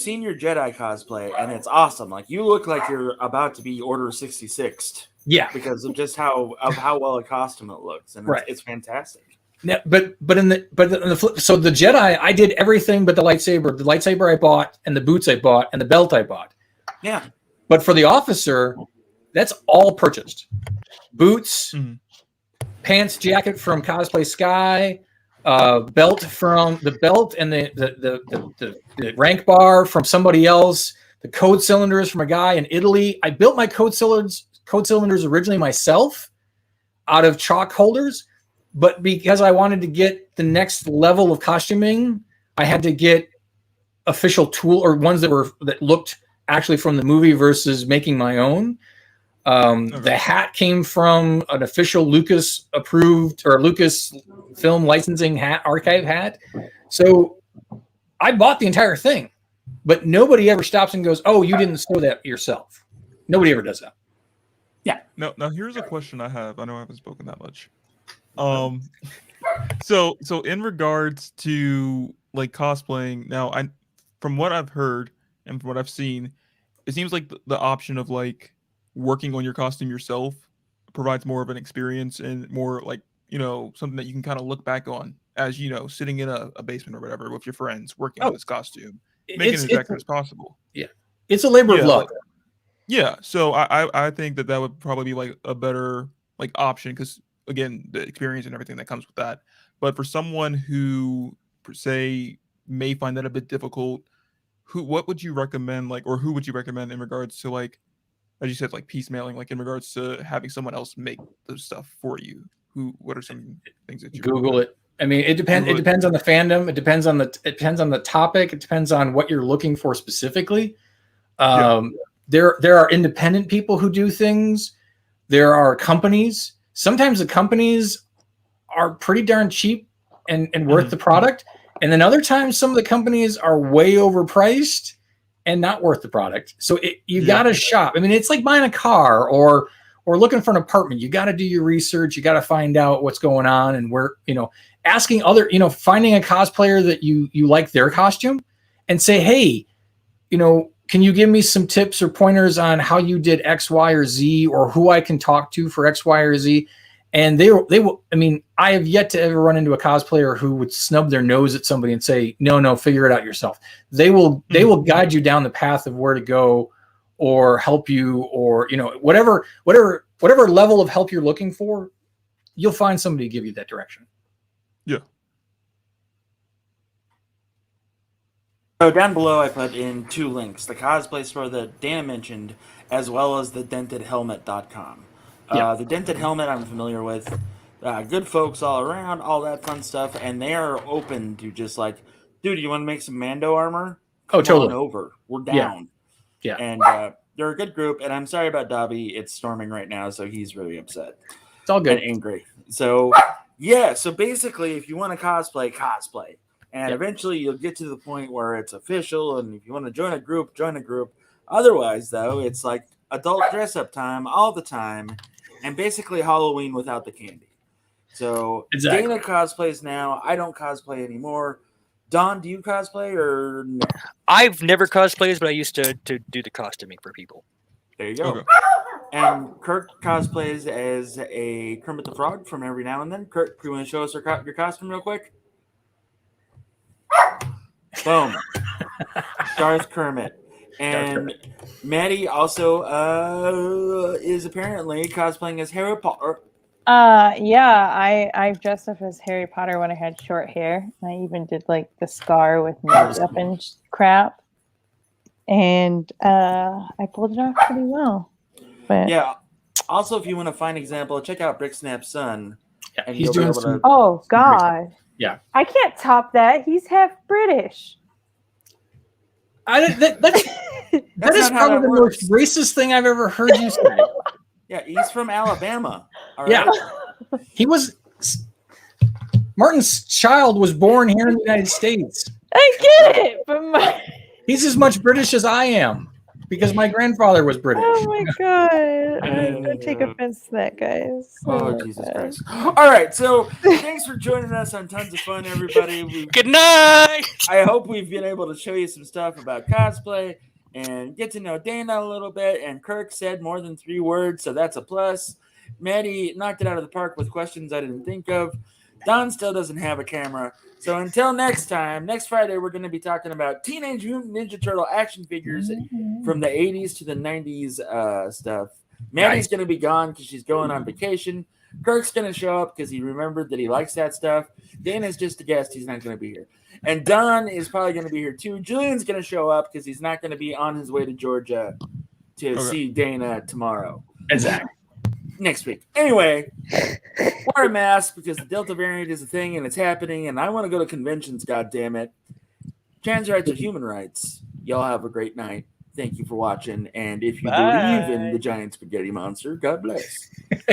seen your Jedi cosplay, and it's awesome. Like, you look like you're about to be Order 66th. Yeah, because of just how well a costume it looks, and it's fantastic. Yeah, but in the flip, so the Jedi, I did everything but the lightsaber. The lightsaber I bought, and the boots I bought, and the belt I bought. Yeah. But for the officer, that's all purchased. Boots, pants, jacket from Cosplay Sky, belt and the rank bar from somebody else, the code cylinders from a guy in Italy. I built my code cylinders originally myself out of chalk holders, but because I wanted to get the next level of costuming, I had to get official tool or ones that looked actually from the movie versus making my own. The hat came from an official Lucas approved or Lucas film licensing hat, archive hat. So I bought the entire thing, but nobody ever stops and goes, "Oh, you didn't sew that yourself." Nobody ever does that. Yeah. Now here's a question I have. I know I haven't spoken that much. So in regards to like cosplaying, now from what I've heard and from what I've seen, it seems like the option of like working on your costume yourself provides more of an experience and more like, something that you can kind of look back on as, sitting in a basement or whatever with your friends working on this costume, making it as accurate as possible. Yeah. It's a labor of love. Yeah, so I think that would probably be like a better like option because again the experience and everything that comes with that. But for someone who per se may find that a bit difficult, what would you recommend who would you recommend in regards to like, as you said, like piecemealing, like in regards to having someone else make the stuff for you? What are some things that you Google it? I mean, it depends. It depends on the fandom. It depends on the topic. It depends on what you're looking for specifically. There are independent people who do things. There are companies. Sometimes the companies are pretty darn cheap and worth the product. And then other times some of the companies are way overpriced and not worth the product. So you got to shop. I mean, it's like buying a car or looking for an apartment. You got to do your research. You got to find out what's going on and where, asking other, finding a cosplayer that you like their costume and say, hey, can you give me some tips or pointers on how you did X, Y, or Z, or who I can talk to for X, Y, or Z? And they will. I mean, I have yet to ever run into a cosplayer who would snub their nose at somebody and say, "No, figure it out yourself." They will guide you down the path of where to go, or help you, or whatever level of help you're looking for, you'll find somebody to give you that direction. Yeah. So down below, I put in 2 links: the cosplay store that Dan mentioned, as well as the dentedhelmet.com. The Dented Helmet I'm familiar with. Good folks all around, all that fun stuff, and they are open to just like, dude, you want to make some Mando armor? Come on over. We're down. Yeah. And they're a good group, and I'm sorry about Dobby. It's storming right now, so he's really upset. It's all good. And angry. So, so basically, if you want to cosplay. And eventually you'll get to the point where it's official, and if you want to join a group, join a group. Otherwise, though, it's like adult dress-up time all the time, and basically Halloween without the candy. So Dana cosplays now. I don't cosplay anymore. Don, do you cosplay or no? I've never cosplayed, but I used to do the costuming for people. There you go. Okay. And Kirk cosplays as a Kermit the Frog from every now and then. Kirk, you want to show us your costume real quick? Boom. Darth Kermit. And Maddie also is apparently cosplaying as Harry Potter. Yeah, I dressed up as Harry Potter when I had short hair. I even did like the scar with makeup and crap. And I pulled it off pretty well. But Yeah. Also, if you want to find an example, check out Bricksnap's son. Yeah, And he's you'll be doing able some. to. oh God. Yeah. I can't top that. He's half British. That is not how probably that the works. most racist thing I've ever heard you say. Yeah, he's from Alabama. All Yeah. right. He was. Martin's child was born here in the United States. I get it, but He's as much British as I am because my grandfather was British. oh my God. I take offense to that, guys. Oh, Jesus Christ. All right, so thanks for joining us on Tons of Fun, everybody. Good night. I hope we've been able to show you some stuff about cosplay and get to know Dana a little bit. And Kirk said more than 3 words, so that's a plus. Maddie knocked it out of the park with questions I didn't think of. Don still doesn't have a camera. So until next time, next Friday, we're going to be talking about Teenage Mutant Ninja Turtle action figures from the 80s to the 90s stuff. Maddie's going to be gone because she's going on vacation. Kirk's going to show up because he remembered that he likes that stuff. Dana's just a guest. He's not going to be here. And Don is probably going to be here too. Julian's going to show up because he's not going to be on his way to Georgia to see Dana tomorrow. Exactly. Next week. Anyway, wear a mask because the Delta variant is a thing and it's happening, and I want to go to conventions, goddammit. Trans rights are human rights. Y'all have a great night. Thank you for watching. And if you believe in the giant spaghetti monster, God bless.